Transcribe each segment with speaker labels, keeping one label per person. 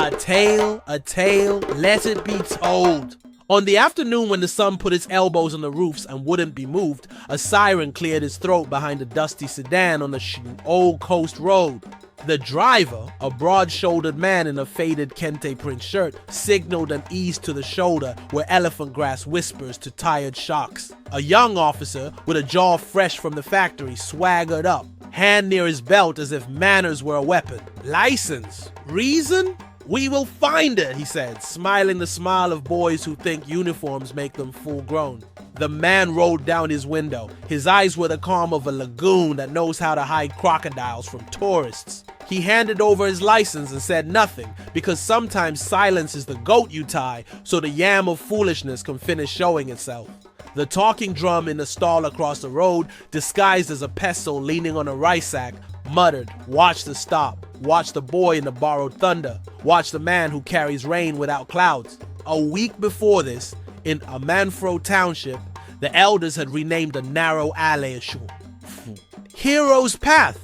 Speaker 1: A tale, let it be told. On the afternoon when the sun put its elbows on the roofs and wouldn't be moved, a siren cleared his throat behind a dusty sedan on the old coast road. The driver, a broad-shouldered man in a faded kente print shirt, signaled and eased to the shoulder where elephant grass whispers to tired shocks. A young officer, with a jaw fresh from the factory, swaggered up, hand near his belt as if manners were a weapon. License? Reason? We will find it, he said, smiling the smile of boys who think uniforms make them full-grown. The man rolled down his window. His eyes were the calm of a lagoon that knows how to hide crocodiles from tourists. He handed over his license and said nothing, because sometimes silence is the goat you tie so the yam of foolishness can finish showing itself. The talking drum in the stall across the road, disguised as a pestle leaning on a rice sack, muttered, "Watch the stop. Watch the boy in the borrowed thunder. Watch the man who carries rain without clouds." A week before this, in Amanfro Township, the elders had renamed a narrow alley Hero's Path,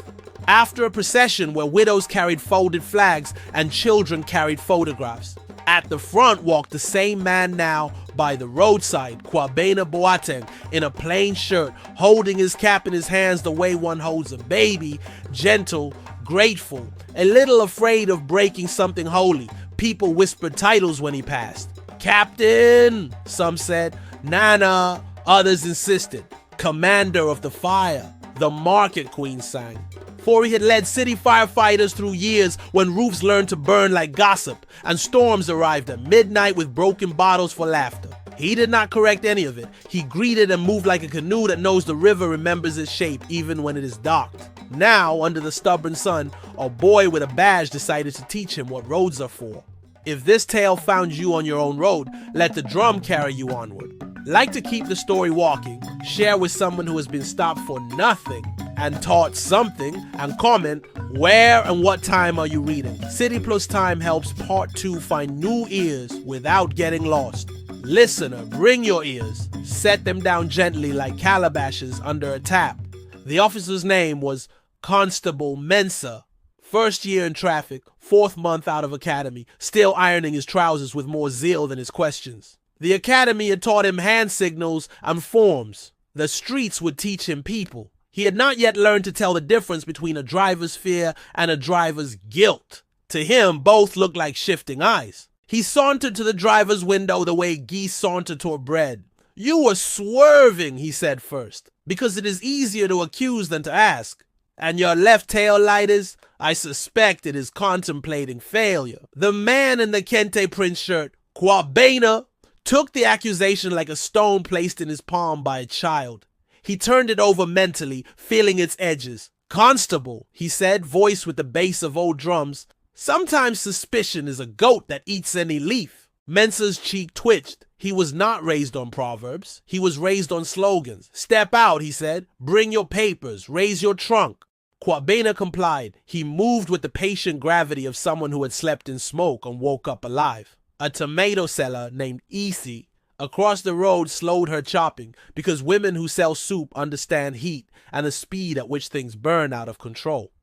Speaker 1: after a procession where widows carried folded flags and children carried photographs. At the front walked the same man now by the roadside, Kwabena Boateng, in a plain shirt, holding his cap in his hands the way one holds a baby, gentle, grateful, a little afraid of breaking something holy. People whispered titles when he passed. "Captain," some said. "Nana," others insisted. "Commander of the Fire," the Market Queen sang. For he had led city firefighters through years when roofs learned to burn like gossip and storms arrived at midnight with broken bottles for laughter. He did not correct any of it. He greeted and moved like a canoe that knows the river remembers its shape even when it is docked. Now, under the stubborn sun, a boy with a badge decided to teach him what roads are for. If this tale found you on your own road, let the drum carry you onward. Like to keep the story walking, share with someone who has been stopped for nothing and taught something, and comment where and what time are you reading. City Plus Time helps Part 2 find new ears without getting lost. Listener, bring your ears. Set them down gently like calabashes under a tap. The officer's name was Constable Mensa. First year in traffic, 4th month out of academy, still ironing his trousers with more zeal than his questions. The academy had taught him hand signals and forms. The streets would teach him people. He had not yet learned to tell the difference between a driver's fear and a driver's guilt. To him, both looked like shifting eyes. He sauntered to the driver's window the way geese saunter toward bread. "You were swerving," he said first, "because it is easier to accuse than to ask. And your left tail light is, I suspect it is contemplating failure." The man in the kente print shirt, Kwabena, took the accusation like a stone placed in his palm by a child. He turned it over mentally, feeling its edges. "Constable," he said, voice with the bass of old drums, "sometimes suspicion is a goat that eats any leaf." Mensa's cheek twitched. He was not raised on proverbs. He was raised on slogans. "Step out," he said. "Bring your papers. Raise your trunk." Kwabena complied. He moved with the patient gravity of someone who had slept in smoke and woke up alive. A tomato seller named Isi across the road slowed her chopping because women who sell soup understand heat and the speed at which things burn out of control.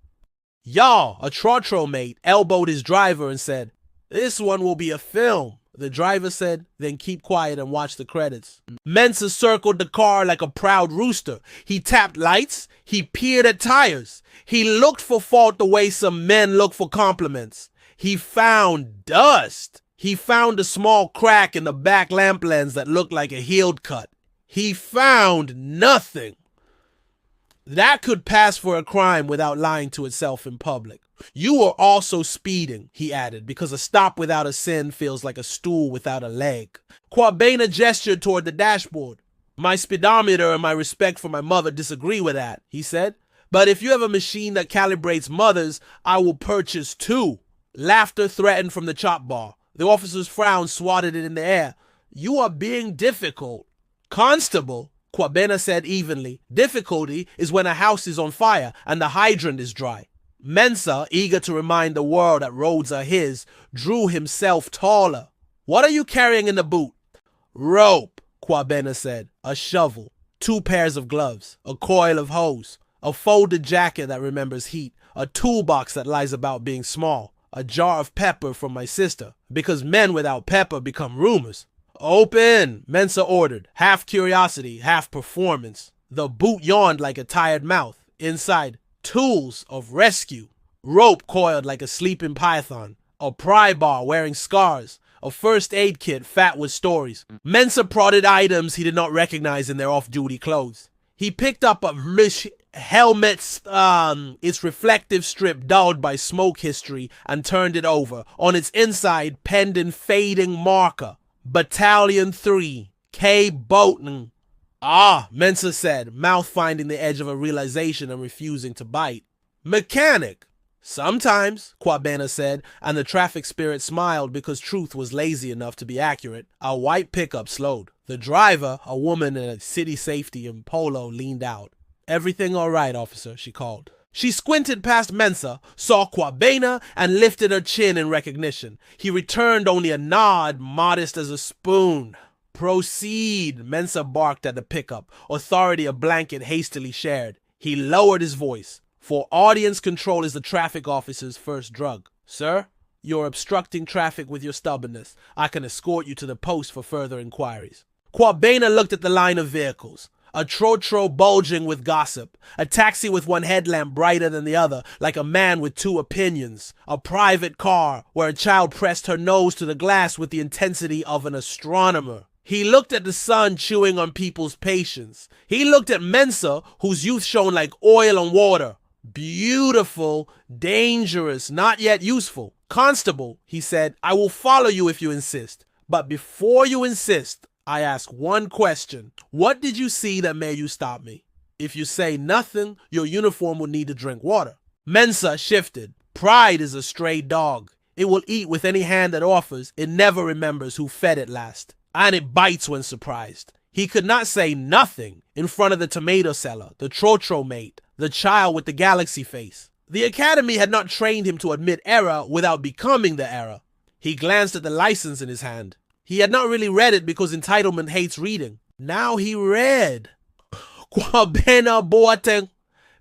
Speaker 1: "Yaw," a trotro mate, elbowed his driver and said, "This one will be a film." The driver said, "Then keep quiet and watch the credits." Mensa circled the car like a proud rooster. He tapped lights. He peered at tires. He looked for fault the way some men look for compliments. He found dust. He found a small crack in the back lamp lens that looked like a healed cut. He found nothing. That could pass for a crime without lying to itself in public. "You were also speeding," he added, "because a stop without a sin feels like a stool without a leg." Kwabena gestured toward the dashboard. "My speedometer and my respect for my mother disagree with that," he said. "But if you have a machine that calibrates mothers, I will purchase 2. Laughter threatened from the chop bar. The officer's frown swatted it in the air. "You are being difficult." "Constable," Kwabena said evenly, "difficulty is when a house is on fire and the hydrant is dry." Mensa, eager to remind the world that roads are his, drew himself taller. "What are you carrying in the boot?" "Rope," Kwabena said. "A shovel, 2 pairs of gloves, a coil of hose, a folded jacket that remembers heat, a toolbox that lies about being small, A jar of pepper from my sister, because men without pepper become rumors. Open, Mensa ordered, half curiosity, half performance. The boot yawned like a tired mouth. Inside, tools of rescue. Rope coiled like a sleeping python. A pry bar wearing scars. A first aid kit fat with stories. Mensa prodded items he did not recognize in their off-duty clothes. He picked up a helmet's its reflective strip dulled by smoke history and turned it over. On its inside, penned in fading marker, Battalion 3, K. Boatman. Ah, Mensa said, mouth finding the edge of a realization and refusing to bite. Mechanic. Sometimes, Kwabena said, and the traffic spirit smiled because truth was lazy enough to be accurate. A white pickup slowed. The driver, a woman in a city safety and polo, leaned out. Everything all right, officer, she called. She squinted past Mensa, saw Kwabena, and lifted her chin in recognition. He returned only a nod, modest as a spoon. Proceed, Mensa barked at the pickup, authority a blanket hastily shared. He lowered his voice. For audience control is the traffic officer's first drug. Sir, you're obstructing traffic with your stubbornness. I can escort you to the post for further inquiries. Kwabena looked at the line of vehicles. A trotro bulging with gossip. A taxi with one headlamp brighter than the other, like a man with two opinions. A private car where a child pressed her nose to the glass with the intensity of an astronomer. He looked at the sun chewing on people's patience. He looked at Mensa, whose youth shone like oil on water. Beautiful, dangerous, not yet useful. Constable, he said, I will follow you if you insist. But before you insist, I ask one question. What did you see that made you stop me? If you say nothing, your uniform will need to drink water. Mensa shifted. Pride is a stray dog. It will eat with any hand that offers. It never remembers who fed it last. And it bites when surprised. He could not say nothing in front of the tomato seller, the trotro mate, the child with the galaxy face. The academy had not trained him to admit error without becoming the error. He glanced at the license in his hand. He had not really read it because entitlement hates reading. Now he read. Kwabena Boateng.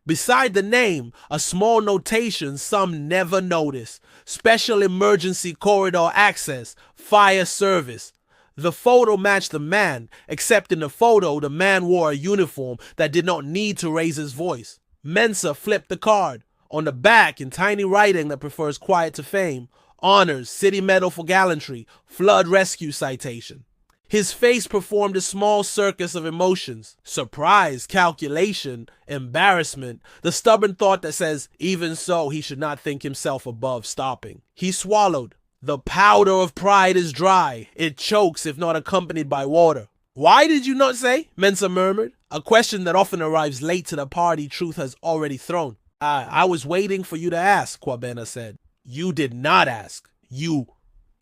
Speaker 1: Beside the name, a small notation some never notice. Special emergency corridor access, fire service. The photo matched the man, except in the photo, the man wore a uniform that did not need to raise his voice. Mensa flipped the card. On the back, in tiny writing that prefers quiet to fame, honors, city medal for gallantry, flood rescue citation. His face performed a small circus of emotions. Surprise, calculation, embarrassment, the stubborn thought that says, even so, he should not think himself above stopping. He swallowed. The powder of pride is dry. It chokes if not accompanied by water. Why did you not say? Mensa murmured. A question that often arrives late to the party truth has already thrown. I was waiting for you to ask, Kwabena said. You did not ask. You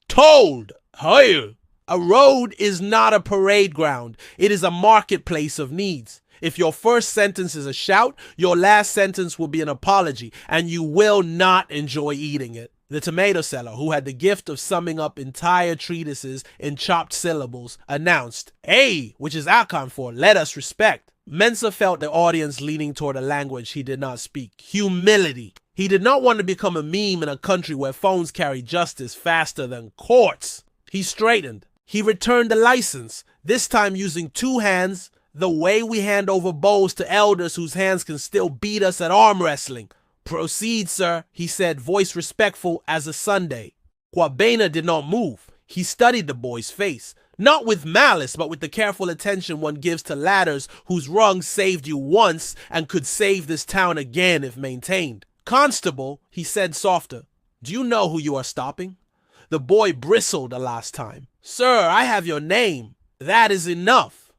Speaker 1: told. Higher. A road is not a parade ground. It is a marketplace of needs. If your first sentence is a shout, your last sentence will be an apology, and you will not enjoy eating it. The tomato seller, who had the gift of summing up entire treatises in chopped syllables, announced, Hey, which is Akan for, let us respect. Mensa felt the audience leaning toward a language he did not speak. Humility. He did not want to become a meme in a country where phones carry justice faster than courts. He straightened. He returned the license, this time using two hands, the way we hand over bowls to elders whose hands can still beat us at arm wrestling. Proceed, sir, he said, voice respectful as a Sunday. Kwabena did not move. He studied the boy's face, not with malice, but with the careful attention one gives to ladders whose rungs saved you once and could save this town again if maintained. Constable, he said softer, do you know who you are stopping? The boy bristled the last time. Sir, I have your name. That is enough.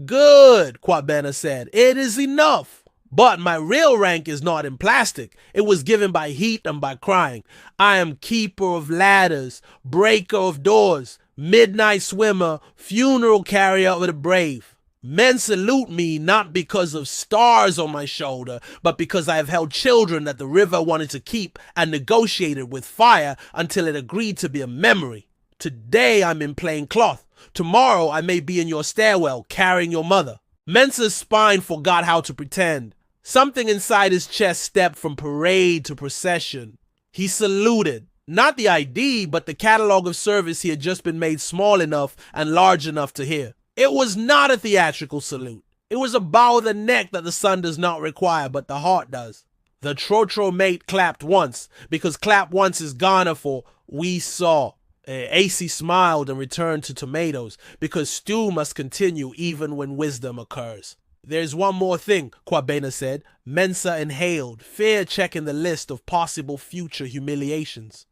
Speaker 1: Good, Kwabena said. It is enough. But my real rank is not in plastic. It was given by heat and by crying. I am keeper of ladders, breaker of doors, midnight swimmer, funeral carrier of the brave. Men salute me not because of stars on my shoulder, but because I have held children that the river wanted to keep and negotiated with fire until it agreed to be a memory. Today I'm in plain cloth. Tomorrow I may be in your stairwell carrying your mother. Mensa's spine forgot how to pretend. Something inside his chest stepped from parade to procession. He saluted. Not the ID, but the catalog of service he had just been made small enough and large enough to hear. It was not a theatrical salute. It was a bow of the neck that the sun does not require, but the heart does. The Trotro mate clapped once, because clap once is Ghana for we saw. AC smiled and returned to tomatoes, because stew must continue even when wisdom occurs. There's one more thing, Kwabena said. Mensa inhaled, fear checking the list of possible future humiliations.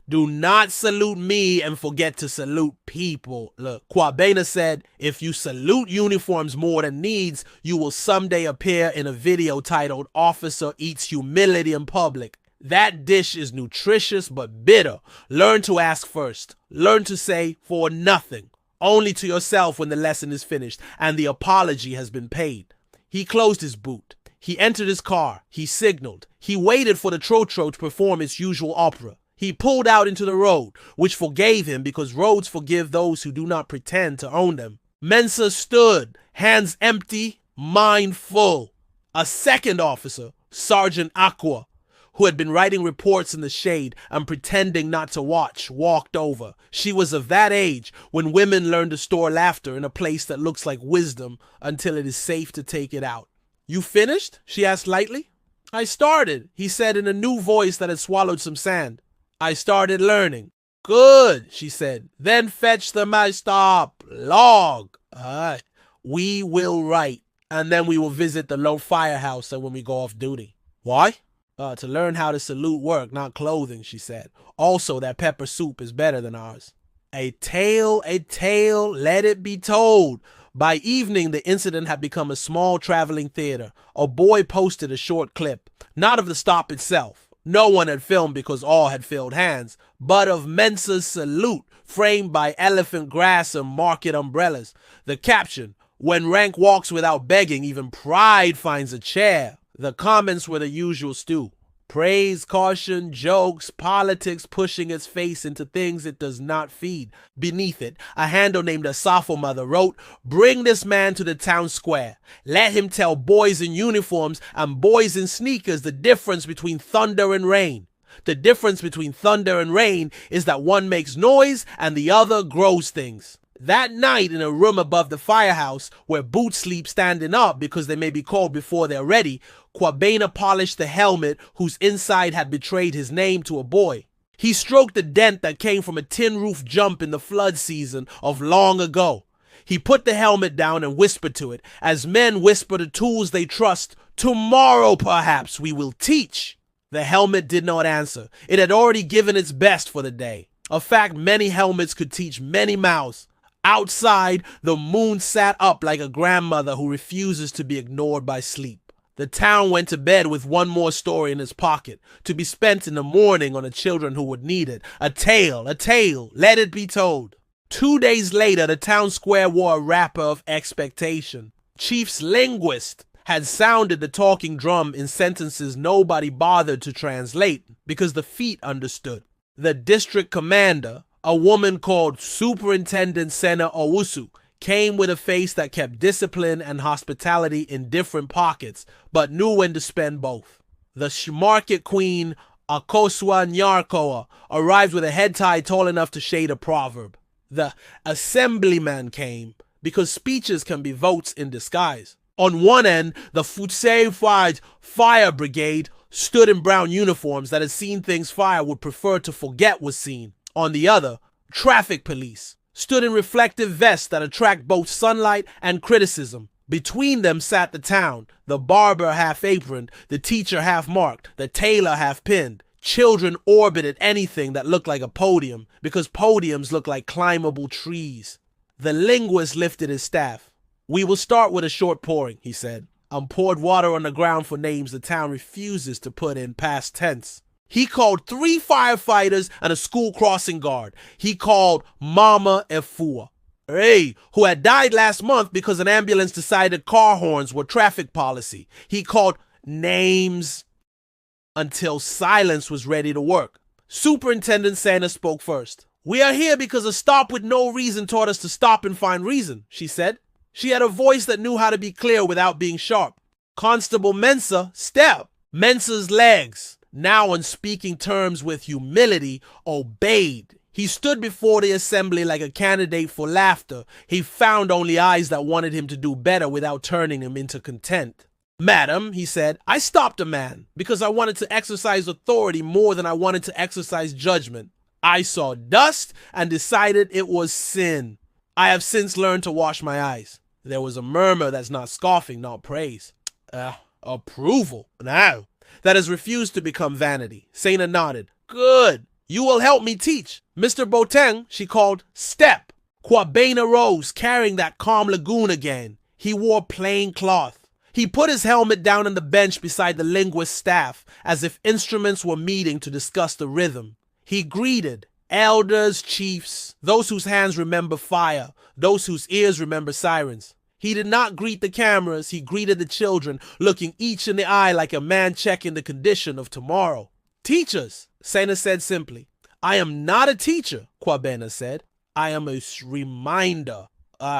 Speaker 1: Do not salute me and forget to salute people. Look, Kwabena said, if you salute uniforms more than needs, you will someday appear in a video titled Officer Eats Humility in Public. That dish is nutritious but bitter. Learn to ask first. Learn to say for nothing. Only to yourself when the lesson is finished and the apology has been paid. He closed his boot. He entered his car. He signaled. He waited for the Trotro to perform its usual opera. He pulled out into the road, which forgave him because roads forgive those who do not pretend to own them. Mensa stood, hands empty, mind full. A second officer, Sergeant Aqua, who had been writing reports in the shade and pretending not to watch, walked over. She was of that age when women learn to store laughter in a place that looks like wisdom until it is safe to take it out. You finished? She asked lightly. I started, he said in a new voice that had swallowed some sand. I started learning. Good, she said. Then fetch the my stop log. We will write, and then we will visit the low firehouse when we go off duty. Why? To learn how to salute work, not clothing, she said. Also, that pepper soup is better than ours. A tale, let it be told. By evening, the incident had become a small traveling theater. A boy posted a short clip, not of the stop itself. No one had filmed because all had filled hands, but of Mensa's salute, framed by elephant grass and market umbrellas. The caption, when rank walks without begging, even pride finds a chair. The comments were the usual stew. Praise, caution, jokes, politics pushing its face into things it does not feed. Beneath it, a handle named Asafo Mother wrote, bring this man to the town square. Let him tell boys in uniforms and boys in sneakers the difference between thunder and rain. The difference between thunder and rain is that one makes noise and the other grows things. That night in a room above the firehouse, where boots sleep standing up because they may be called before they're ready, Kwabena polished the helmet whose inside had betrayed his name to a boy. He stroked the dent that came from a tin roof jump in the flood season of long ago. He put the helmet down and whispered to it, as men whisper to tools they trust, tomorrow perhaps we will teach. The helmet did not answer. It had already given its best for the day. A fact many helmets could teach many mouths. Outside, the moon sat up like a grandmother who refuses to be ignored by sleep. The town went to bed with one more story in its pocket, to be spent in the morning on the children who would need it. A tale, let it be told. 2 days later, the town square wore a wrapper of expectation. Chief's linguist had sounded the talking drum in sentences nobody bothered to translate because the feet understood. The district commander, a woman called Superintendent Sena Owusu, came with a face that kept discipline and hospitality in different pockets, but knew when to spend both. The market queen, Akosua Nyarkoa, arrived with a head tie tall enough to shade a proverb. The assemblyman came, because speeches can be votes in disguise. On one end, the Futse Fire Brigade stood in brown uniforms that had seen things fire would prefer to forget was seen. On the other, traffic police stood in reflective vests that attract both sunlight and criticism. Between them sat the town, the barber half-aproned, the teacher half-marked, the tailor half-pinned. Children orbited anything that looked like a podium, because podiums look like climbable trees. The linguist lifted his staff. We will start with a short pouring, he said, and poured water on the ground for names the town refuses to put in past tense. He called 3 firefighters and a school crossing guard. He called Mama Efua, who had died last month because an ambulance decided car horns were traffic policy. He called names until silence was ready to work. Superintendent Santa spoke first. We are here because a stop with no reason taught us to stop and find reason, she said. She had a voice that knew how to be clear without being sharp. Constable Mensa, step. Mensa's legs. now on speaking terms with humility, obeyed. He stood before the assembly like a candidate for laughter. He found only eyes that wanted him to do better without turning him into contempt. Madam, he said, I stopped a man because I wanted to exercise authority more than I wanted to exercise judgment. I saw dust and decided it was sin. I have since learned to wash my eyes. There was a murmur that's not scoffing, not praise. Approval. Now, that has refused to become vanity. Sena nodded. Good. You will help me teach. Mr. Boateng, she called, step. Kwabena rose, carrying that calm lagoon again. He wore plain cloth. He put his helmet down on the bench beside the linguist's staff, as if instruments were meeting to discuss the rhythm. He greeted elders, chiefs, those whose hands remember fire, those whose ears remember sirens. He did not greet the cameras, he greeted the children, looking each in the eye like a man checking the condition of tomorrow. Teachers, Sena said simply. I am not a teacher, Kwabena said. I am a reminder.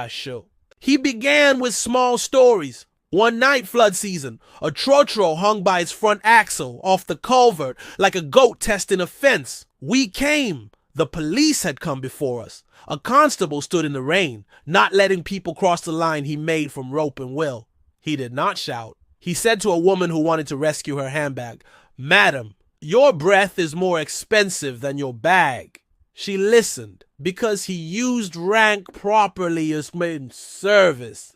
Speaker 1: Sure. He began with small stories. One night, flood season, a trotro hung by its front axle off the culvert like a goat testing a fence. We came. The police had come before us. A constable stood in the rain, not letting people cross the line he made from rope and will. He did not shout. He said to a woman who wanted to rescue her handbag, Madam, your breath is more expensive than your bag. She listened because he used rank properly as in service.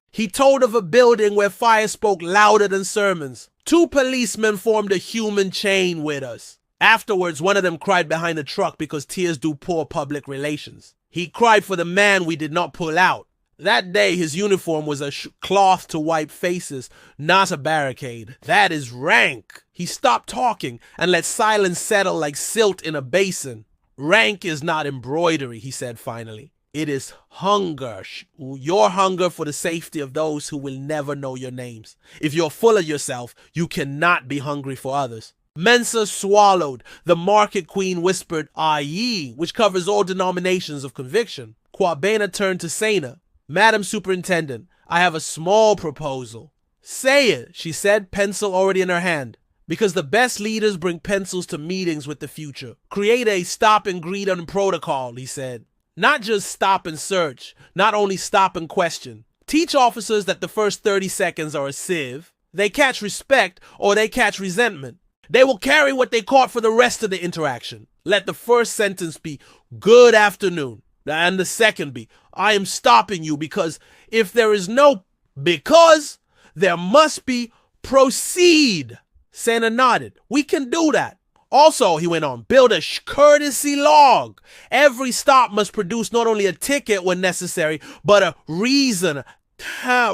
Speaker 1: He told of a building where fire spoke louder than sermons. 2 policemen formed a human chain with us. Afterwards, one of them cried behind the truck because tears do poor public relations. He cried for the man we did not pull out. That day, his uniform was a cloth to wipe faces, not a barricade. That is rank. He stopped talking and let silence settle like silt in a basin. Rank is not embroidery, he said finally. It is hunger. Your hunger for the safety of those who will never know your names. If you're full of yourself, you cannot be hungry for others. Mensa swallowed. The market queen whispered, "Aye," which covers all denominations of conviction. Kwabena turned to Sena. Madam Superintendent, I have a small proposal. Say it, she said, pencil already in her hand. Because the best leaders bring pencils to meetings with the future. Create a stop and greet on protocol, he said. Not just stop and search, not only stop and question. Teach officers that the first 30 seconds are a sieve. They catch respect or they catch resentment. They will carry what they caught for the rest of the interaction. Let the first sentence be, good afternoon. And the second be, I am stopping you because if there is no because, there must be proceed. Sena nodded. We can do that. Also, he went on, build a courtesy log. Every stop must produce not only a ticket when necessary, but a reason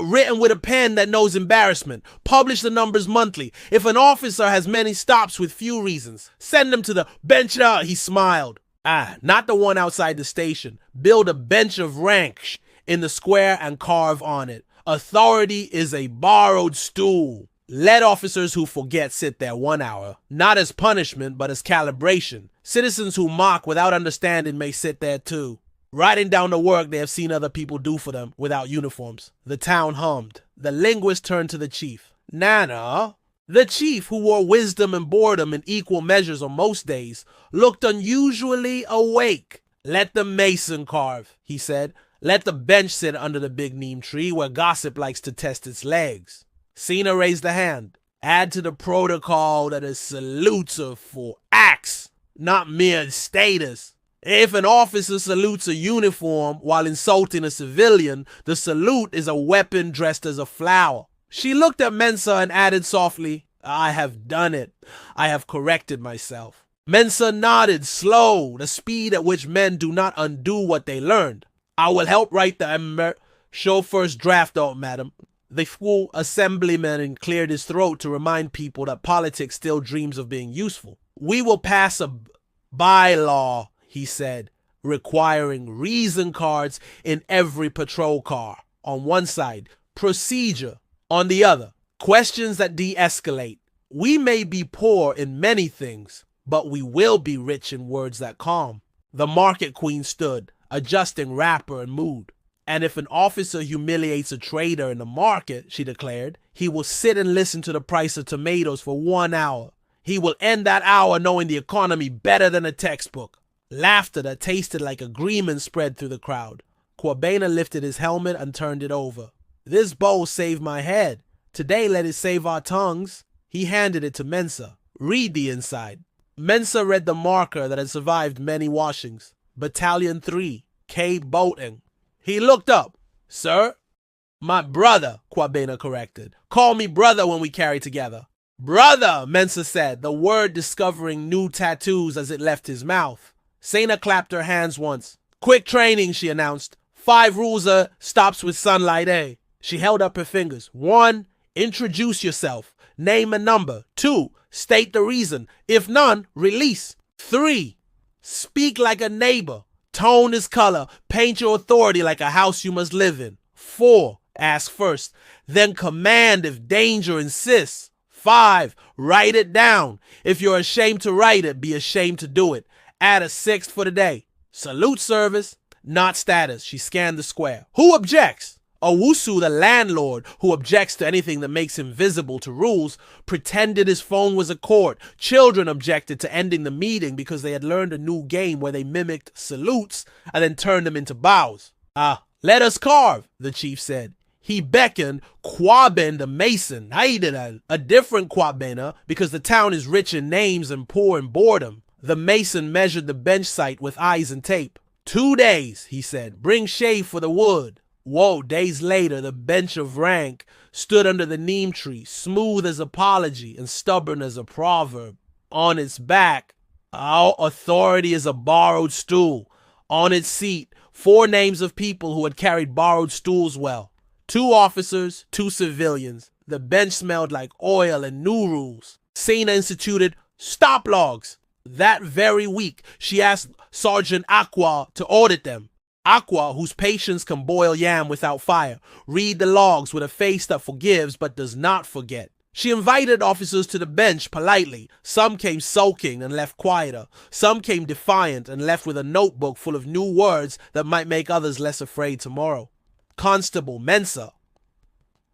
Speaker 1: written with a pen that knows embarrassment. Publish the numbers monthly. If an officer has many stops with few reasons, send them to the bench. He smiled. Not the one outside the station. Build a bench of rank in the square and carve on it. Authority is a borrowed stool. Let officers who forget sit there 1 hour, not as punishment, but as calibration. Citizens who mock without understanding may sit there too, writing down the work they have seen other people do for them without uniforms. The town hummed. The linguist turned to the chief. Nana, the chief, who wore wisdom and boredom in equal measures on most days, looked unusually awake. Let the mason carve, he said. Let the bench sit under the big neem tree where gossip likes to test its legs. Sena raised a hand. Add to the protocol that a salutes are for acts, not mere status. If an officer salutes a uniform while insulting a civilian, the salute is a weapon dressed as a flower. She looked at Mensa and added softly, I have done it. I have corrected myself. Mensa nodded, slow, the speed at which men do not undo what they learned. I will help write the chauffeur's draft out, madam. The full assemblyman cleared his throat to remind people that politics still dreams of being useful. We will pass a bylaw, he said, requiring reason cards in every patrol car. On one side, procedure. On the other, questions that de-escalate. We may be poor in many things, but we will be rich in words that calm. The market queen stood, adjusting wrapper and mood. And if an officer humiliates a trader in the market, she declared, he will sit and listen to the price of tomatoes for 1 hour. He will end that hour knowing the economy better than a textbook. Laughter that tasted like agreement spread through the crowd. Kwabena lifted his helmet and turned it over. This bowl saved my head. Today let it save our tongues. He handed it to Mensa. Read the inside. Mensa read the marker that had survived many washings. Battalion 3, K. Boating. He looked up. Sir? My brother, Kwabena corrected. Call me brother when we carry together. Brother, Mensa said, the word discovering new tattoos as it left his mouth. Sena clapped her hands once. Quick training, she announced. 5 rules stops with sunlight, eh? She held up her fingers. 1, introduce yourself. Name and number. 2, state the reason. If none, release. 3, speak like a neighbor. Tone is color. Paint your authority like a house you must live in. 4, ask first. Then command if danger insists. 5, write it down. If you're ashamed to write it, be ashamed to do it. Add a 6th for the day. Salute service, not status. She scanned the square. Who objects? Owusu, the landlord, who objects to anything that makes him visible to rules, pretended his phone was a court. Children objected to ending the meeting because they had learned a new game where they mimicked salutes and then turned them into bows. Let us carve, the chief said. He beckoned Kwaben the mason, Haideran, a different Kwabena because the town is rich in names and poor in boredom. The mason measured the bench site with eyes and tape. 2 days, he said. Bring shave for the wood. Whoa, days later, the bench of rank stood under the neem tree, smooth as apology and stubborn as a proverb. On its back, our authority is a borrowed stool. On its seat, 4 names of people who had carried borrowed stools well. 2 officers, 2 civilians. The bench smelled like oil and new rules. Sena instituted stop logs. That very week, she asked Sergeant Aqua to audit them. Aqua, whose patience can boil yam without fire, read the logs with a face that forgives but does not forget. She invited officers to the bench politely. Some came sulking and left quieter. Some came defiant and left with a notebook full of new words that might make others less afraid tomorrow. Constable Mensa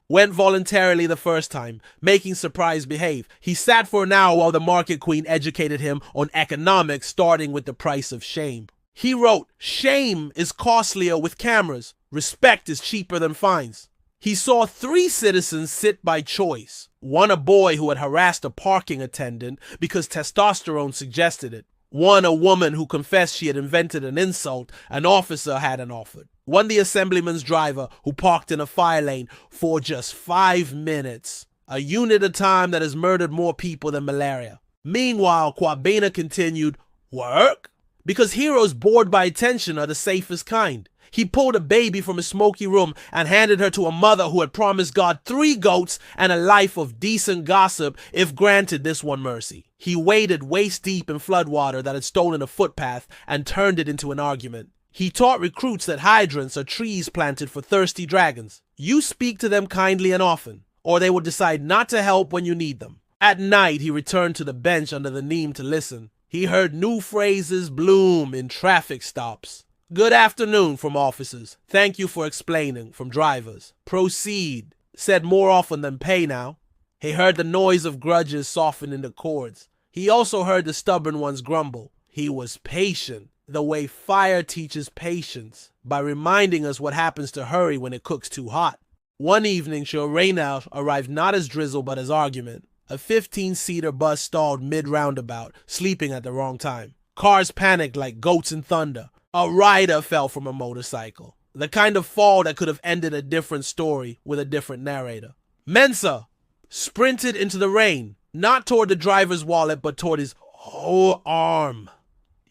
Speaker 1: went voluntarily the first time, making surprise behave. He sat for an hour while the market queen educated him on economics, starting with the price of shame. He wrote, shame is costlier with cameras. Respect is cheaper than fines. He saw 3 citizens sit by choice. 1 a boy who had harassed a parking attendant because testosterone suggested it. 1 a woman who confessed she had invented an insult an officer hadn't offered. 1 the assemblyman's driver who parked in a fire lane for just 5 minutes. A unit of time that has murdered more people than malaria. Meanwhile, Kwabena continued, work? Because heroes bored by attention are the safest kind. He pulled a baby from a smoky room and handed her to a mother who had promised God 3 goats and a life of decent gossip if granted this one mercy. He waded waist deep in floodwater that had stolen a footpath and turned it into an argument. He taught recruits that hydrants are trees planted for thirsty dragons. You speak to them kindly and often, or they will decide not to help when you need them. At night, he returned to the bench under the neem to listen. He heard new phrases bloom in traffic stops. Good afternoon from officers. Thank you for explaining from drivers. Proceed, said more often than pay now. He heard the noise of grudges soften into chords. He also heard the stubborn ones grumble. He was patient, the way fire teaches patience, by reminding us what happens to hurry when it cooks too hot. One evening, Shorena arrived not as drizzle but as argument. A 15-seater bus stalled mid-roundabout, sleeping at the wrong time. Cars panicked like goats in thunder. A rider fell from a motorcycle. The kind of fall that could have ended a different story with a different narrator. Mensa sprinted into the rain, not toward the driver's wallet, but toward his whole arm.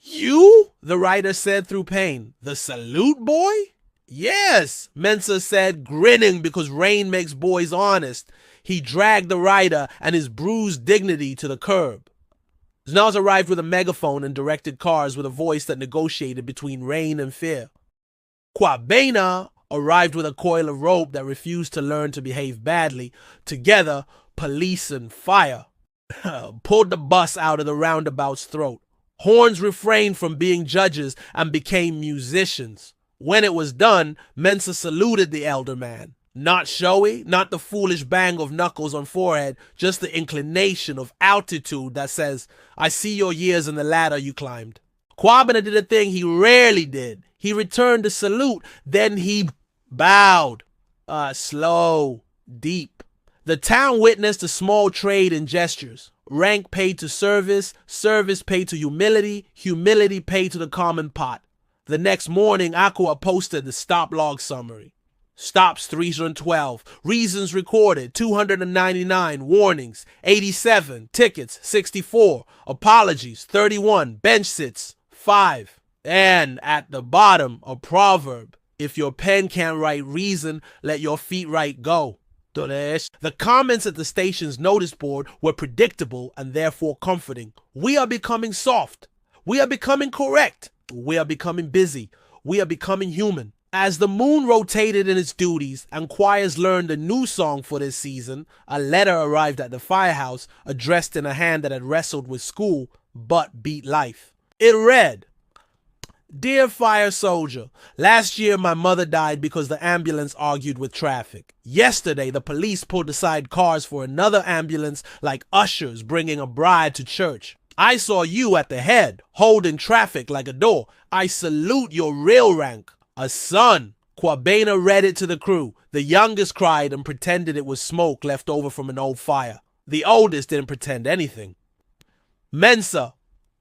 Speaker 1: You? The rider said through pain. The salute boy? Yes, Mensa said, grinning because rain makes boys honest. He dragged the rider and his bruised dignity to the curb. Znaz arrived with a megaphone and directed cars with a voice that negotiated between rain and fear. Kwabena arrived with a coil of rope that refused to learn to behave badly. Together, police and fire pulled the bus out of the roundabout's throat. Horns refrained from being judges and became musicians. When it was done, Mensa saluted the elder man. Not showy, not the foolish bang of knuckles on forehead, just the inclination of altitude that says, I see your years in the ladder you climbed. Kwabena did a thing he rarely did. He returned the salute, then he bowed. Slow, deep. The town witnessed a small trade in gestures. Rank paid to service, service paid to humility, humility paid to the common pot. The next morning, Aqua posted the stop log summary. Stops 312, reasons recorded 299, warnings 87, tickets 64, apologies 31, bench sits 5. And at the bottom, a proverb: if your pen can't write reason, let your feet write go. The comments at the station's notice board were predictable and therefore comforting. We are becoming soft. We are becoming correct. We are becoming busy. We are becoming human. As the moon rotated in its duties and choirs learned a new song for this season, a letter arrived at the firehouse addressed in a hand that had wrestled with school but beat life. It read, Dear fire soldier, last year my mother died because the ambulance argued with traffic. Yesterday the police pulled aside cars for another ambulance like ushers bringing a bride to church. I saw you at the head, holding traffic like a door. I salute your real rank. A son. Kwabena read it to the crew. The youngest cried and pretended it was smoke left over from an old fire. The oldest didn't pretend anything. Mensa,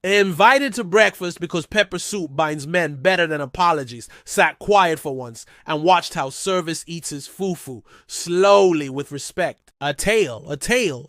Speaker 1: invited to breakfast because pepper soup binds men better than apologies, sat quiet for once and watched how service eats his fufu, slowly with respect. A tale,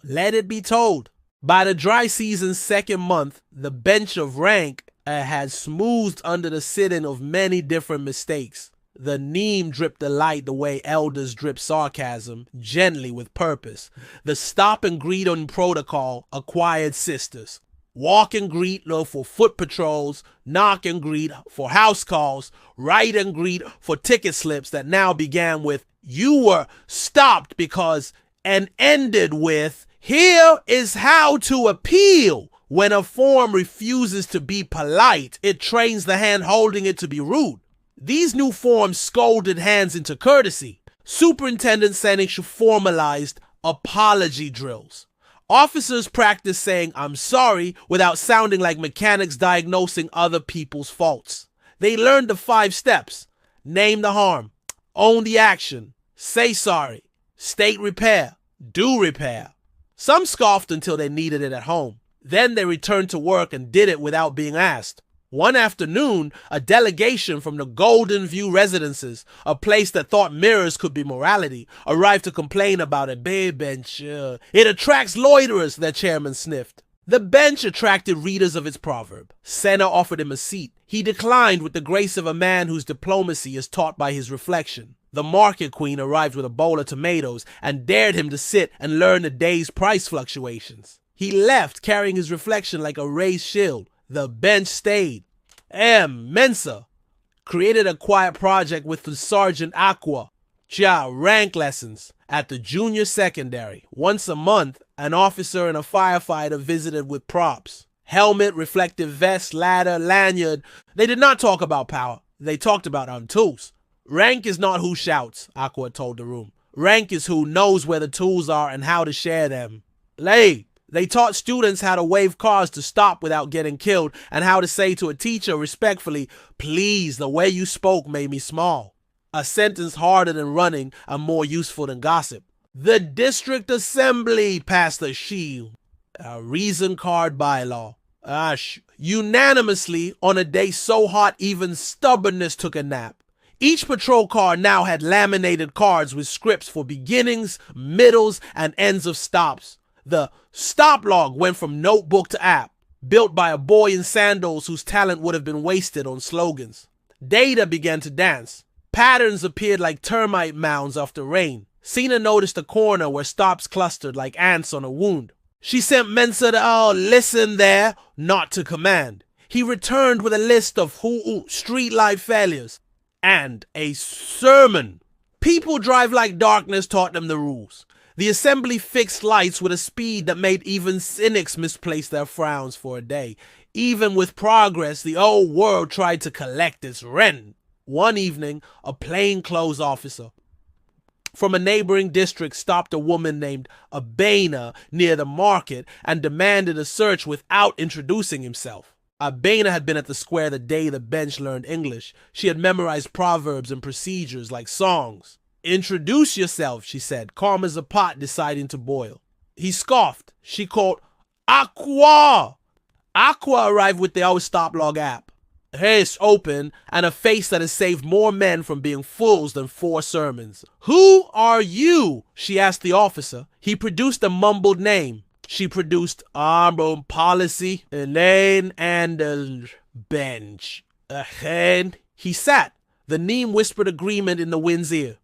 Speaker 1: let it be told. By the dry season's second month, the bench of rank had smoothed under the sitting of many different mistakes. The neem dripped the light the way elders drip sarcasm, gently with purpose. The stop and greet on protocol acquired sisters. Walk and greet for foot patrols, knock and greet for house calls, write and greet for ticket slips that now began with, you were stopped because, and ended with, here is how to appeal. When a form refuses to be polite, it trains the hand holding it to be rude. These new forms scolded hands into courtesy. Superintendent Senning formalized apology drills. Officers practiced saying, I'm sorry, without sounding like mechanics diagnosing other people's faults. They learned the 5 steps. Name the harm. Own the action. Say sorry. State repair. Do repair. Some scoffed until they needed it at home. Then they returned to work and did it without being asked. One afternoon, a delegation from the Golden View residences, a place that thought mirrors could be morality, arrived to complain about a bay bench. It attracts loiterers, their chairman sniffed. The bench attracted readers of its proverb. Senna offered him a seat. He declined with the grace of a man whose diplomacy is taught by his reflection. The market queen arrived with a bowl of tomatoes and dared him to sit and learn the day's price fluctuations. He left carrying his reflection like a raised shield. The bench stayed. Mensa created a quiet project with the Sergeant Aqua. Rank lessons at the junior secondary. Once a month, an officer and a firefighter visited with props. Helmet, reflective vest, ladder, lanyard. They did not talk about power. They talked about tools. Rank is not who shouts, Aqua told the room. Rank is who knows where the tools are and how to share them. They taught students how to wave cars to stop without getting killed and how to say to a teacher respectfully, please, the way you spoke made me small. A sentence harder than running and more useful than gossip. The district assembly passed a reason card bylaw. Unanimously on a day so hot even stubbornness took a nap. Each patrol car now had laminated cards with scripts for beginnings, middles, and ends of stops. The stop log went from notebook to app, built by a boy in sandals whose talent would have been wasted on slogans. Data began to dance. Patterns appeared like termite mounds after rain. Cena noticed a corner where stops clustered like ants on a wound. She sent Mensa to, listen there, not to command. He returned with a list of street life failures and a sermon. People drive like darkness taught them the rules. The assembly fixed lights with a speed that made even cynics misplace their frowns for a day. Even with progress, the old world tried to collect its rent. One evening, a plainclothes officer from a neighboring district stopped a woman named Abena near the market and demanded a search without introducing himself. Abena had been at the square the day the bench learned English. She had memorized proverbs and procedures like songs. "Introduce yourself," she said, calm as a pot deciding to boil. He scoffed. She called, "Aqua!" Aqua arrived with the old stop-log app. Her is open and a face that has saved more men from being fools than 4 sermons. "Who are you?" she asked the officer. He produced a mumbled name. She produced armed policy, Elaine and bench. Ahead. He sat. The neem whispered agreement in the wind's ear.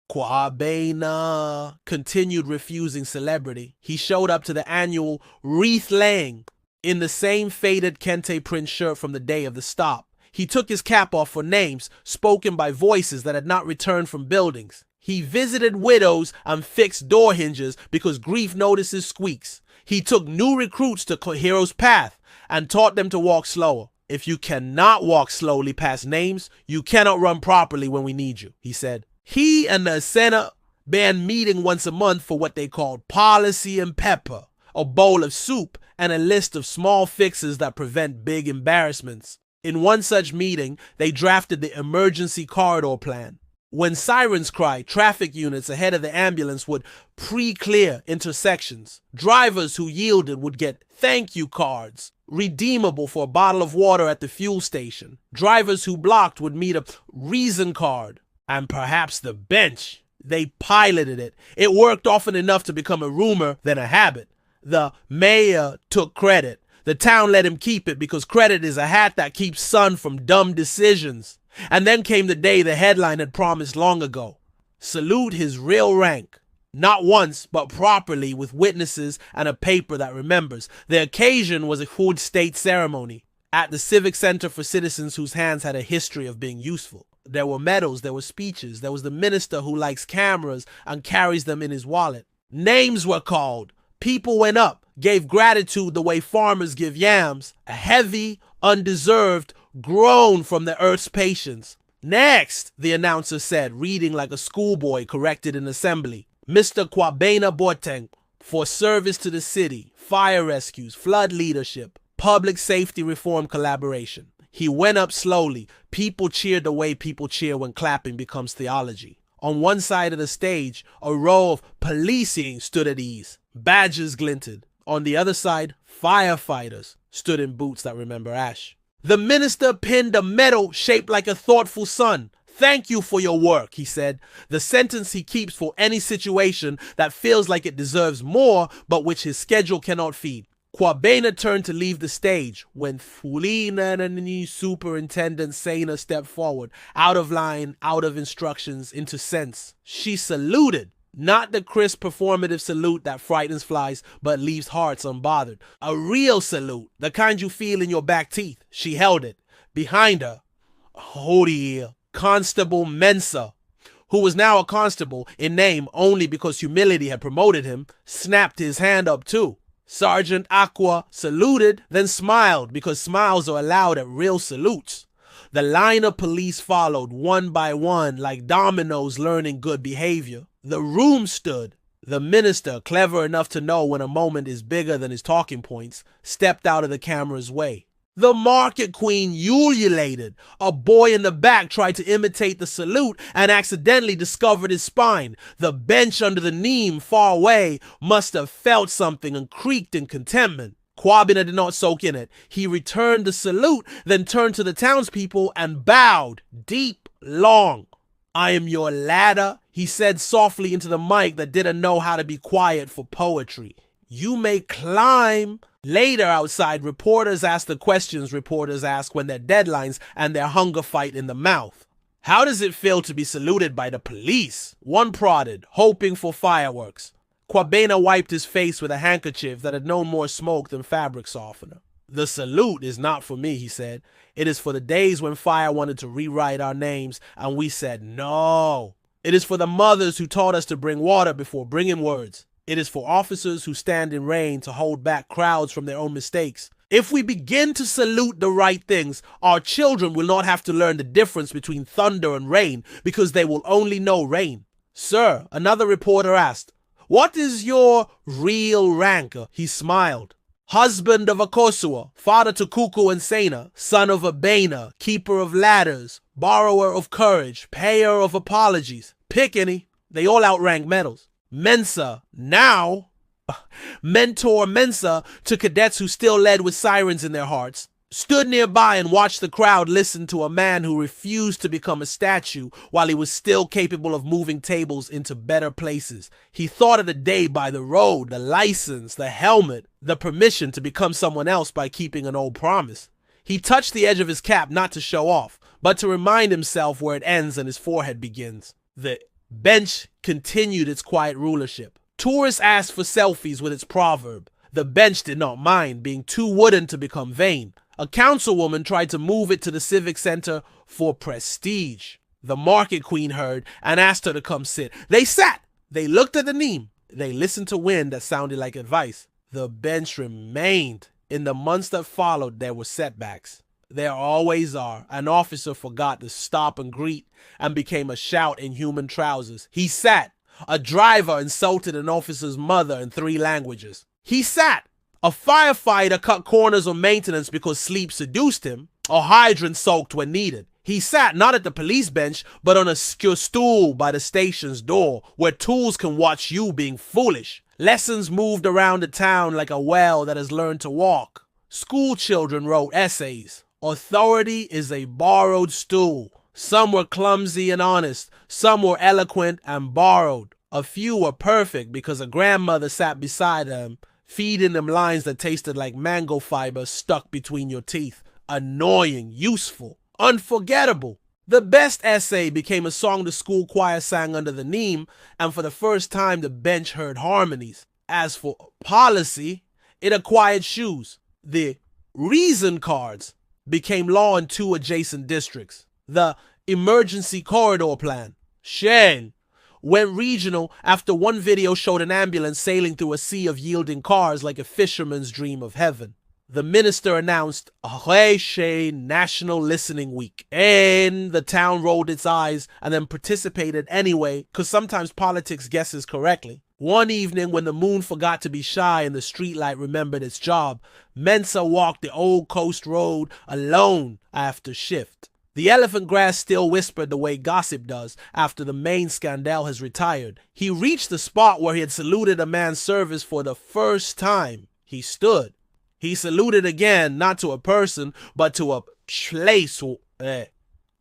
Speaker 1: Quabena continued refusing celebrity. He showed up to the annual wreath laying in the same faded kente print shirt from the day of the stop. He took his cap off for names spoken by voices that had not returned from buildings. He visited widows and fixed door hinges because grief notices squeaks. He took new recruits to Hero's Path and taught them to walk slower. "If you cannot walk slowly past names, you cannot run properly when we need you," he said. He and the Senate began meeting once a month for what they called policy and pepper, a bowl of soup and a list of small fixes that prevent big embarrassments. In one such meeting, they drafted the emergency corridor plan. When sirens cried, traffic units ahead of the ambulance would pre-clear intersections. Drivers who yielded would get thank you cards, redeemable for a bottle of water at the fuel station. Drivers who blocked would meet a reason card. And perhaps the bench. They piloted it. It worked often enough to become a rumor, then a habit. The mayor took credit. The town let him keep it because credit is a hat that keeps sun from dumb decisions. And then came the day the headline had promised long ago. Salute his real rank. Not once, but properly with witnesses and a paper that remembers. The occasion was a Hood state ceremony at the Civic Center for citizens whose hands had a history of being useful. There were medals, there were speeches, there was the minister who likes cameras and carries them in his wallet. Names were called. People went up, gave gratitude the way farmers give yams, a heavy, undeserved groan from the earth's patience. "Next," the announcer said, reading like a schoolboy corrected in assembly. "Mr. Kwabena Boateng, for service to the city, fire rescues, flood leadership, public safety reform collaboration." He went up slowly. People cheered the way people cheer when clapping becomes theology. On one side of the stage, a row of policing stood at ease. Badges glinted. On the other side, firefighters stood in boots that remember ash. The minister pinned a medal shaped like a thoughtful sun. "Thank you for your work," he said, the sentence he keeps for any situation that feels like it deserves more but which his schedule cannot feed. Kwabena turned to leave the stage when Fulina Superintendent Saina stepped forward, out of line, out of instructions, into sense. She saluted, not the crisp performative salute that frightens flies but leaves hearts unbothered. A real salute, the kind you feel in your back teeth. She held it. Behind her, Hodier, Constable Mensa, who was now a constable in name only because humility had promoted him, snapped his hand up too. Sergeant Aqua saluted, then smiled because smiles are allowed at real salutes. The line of police followed one by one like dominoes learning good behavior. The room stood. The minister, clever enough to know when a moment is bigger than his talking points, stepped out of the camera's way. The market queen ululated. A boy in the back tried to imitate the salute and accidentally discovered his spine. The bench under the neem far away must have felt something and creaked in contentment. Kwabena did not soak in it. He returned the salute, then turned to the townspeople and bowed, deep, long. "I am your ladder," he said softly into the mic that didn't know how to be quiet for poetry. "You may climb." Later outside, reporters asked the questions reporters ask when their deadlines and their hunger fight in the mouth. "How does it feel to be saluted by the police?" One prodded, hoping for fireworks. Kwabena wiped his face with a handkerchief that had known more smoke than fabric softener. "The salute is not for me," he said. "It is for the days when fire wanted to rewrite our names and we said no. It is for the mothers who taught us to bring water before bringing words. It is for officers who stand in rain to hold back crowds from their own mistakes. If we begin to salute the right things, our children will not have to learn the difference between thunder and rain because they will only know rain. Sir, another reporter asked, what is your real rank? He smiled. Husband of Akosua, father to Kuku and Sena, son of Abena, keeper of ladders, borrower of courage, payer of apologies. Pick any. They all outrank medals. Mensa, now Mentor Mensa to cadets who still led with sirens in their hearts, stood nearby and watched the crowd listen to a man who refused to become a statue while he was still capable of moving tables into better places. He thought of the day by the road, the license, the helmet, the permission to become someone else by keeping an old promise. He touched the edge of his cap not to show off, but to remind himself where it ends and his forehead begins. The bench continued its quiet rulership. Tourists asked for selfies with its proverb. The bench did not mind, being too wooden to become vain. A councilwoman tried to move it to the civic center for prestige. The market queen heard and asked her to come sit. They sat. They looked at the neem. They listened to wind that sounded like advice. The bench remained. In the months that followed, there were setbacks. There always are. An officer forgot to stop and greet and became a shout in human trousers. He sat. A driver insulted an officer's mother in 3 languages. He sat. A firefighter cut corners on maintenance because sleep seduced him. A hydrant sulked when needed. He sat not at the police bench, but on a secure stool by the station's door, where tools can watch you being foolish. Lessons moved around the town like a well that has learned to walk. School children wrote essays. Authority is a borrowed stool. Some were clumsy and honest. Some were eloquent and borrowed. A few were perfect because a grandmother sat beside them, feeding them lines that tasted like mango fiber stuck between your teeth. Annoying, useful, unforgettable. The best essay became a song the school choir sang under the neem, and for the first time the bench heard harmonies. As for policy, it acquired shoes. The reason cards became law in 2 adjacent districts. The emergency corridor plan, Shane, went regional after one video showed an ambulance sailing through a sea of yielding cars like a fisherman's dream of heaven. The minister announced Shane National Listening Week, and the town rolled its eyes and then participated anyway, because sometimes politics guesses correctly. One evening when the moon forgot to be shy and the streetlight remembered its job, Mensa walked the old coast road alone after shift. The elephant grass still whispered the way gossip does after the main scandal has retired. He reached the spot where he had saluted a man's service for the first time. He stood. He saluted again, not to a person, but to a place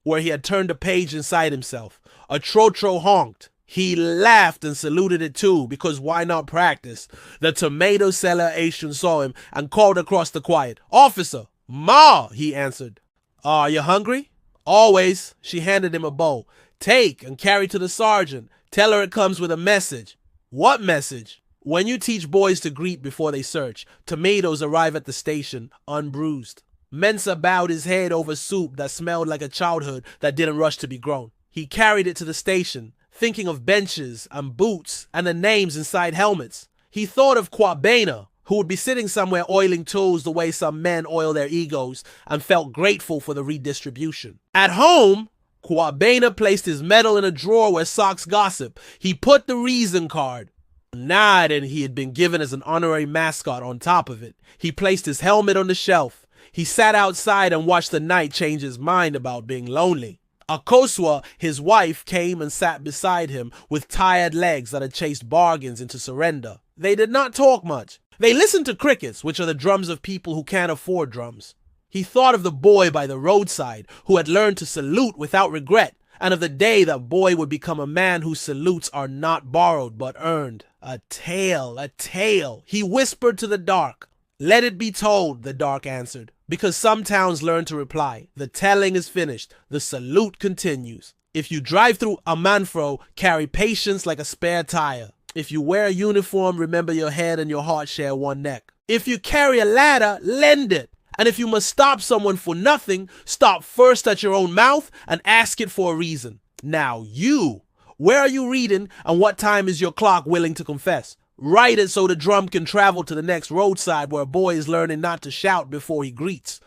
Speaker 1: where he had turned a page inside himself. A trotro honked. He laughed and saluted it too, because why not practice? The tomato seller Asian saw him and called across the quiet. Officer, Ma, he answered. Are you hungry? Always. She handed him a bowl. Take and carry to the sergeant. Tell her it comes with a message. What message? When you teach boys to greet before they search, tomatoes arrive at the station unbruised. Mensa bowed his head over soup that smelled like a childhood that didn't rush to be grown. He carried it to the station, thinking of benches and boots and the names inside helmets. He thought of Kwabena, who would be sitting somewhere oiling tools the way some men oil their egos, and felt grateful for the redistribution. At home, Kwabena placed his medal in a drawer where socks gossip. He put the reason card, nod, and he had been given as an honorary mascot on top of it. He placed his helmet on the shelf. He sat outside and watched the night change his mind about being lonely. Akosua, his wife, came and sat beside him with tired legs that had chased bargains into surrender. They did not talk much. They listened to crickets, which are the drums of people who can't afford drums. He thought of the boy by the roadside who had learned to salute without regret, and of the day that boy would become a man whose salutes are not borrowed but earned. A tale, a tale. He whispered to the dark. Let it be told, the dark answered, because some towns learn to reply. The telling is finished. The salute continues. If you drive through Amanfro, carry patience like a spare tire. If you wear a uniform, remember your head and your heart share one neck. If you carry a ladder, lend it. And if you must stop someone for nothing, stop first at your own mouth and ask it for a reason. Now you, where are you reading and what time is your clock willing to confess? Write it so the drum can travel to the next roadside where a boy is learning not to shout before he greets.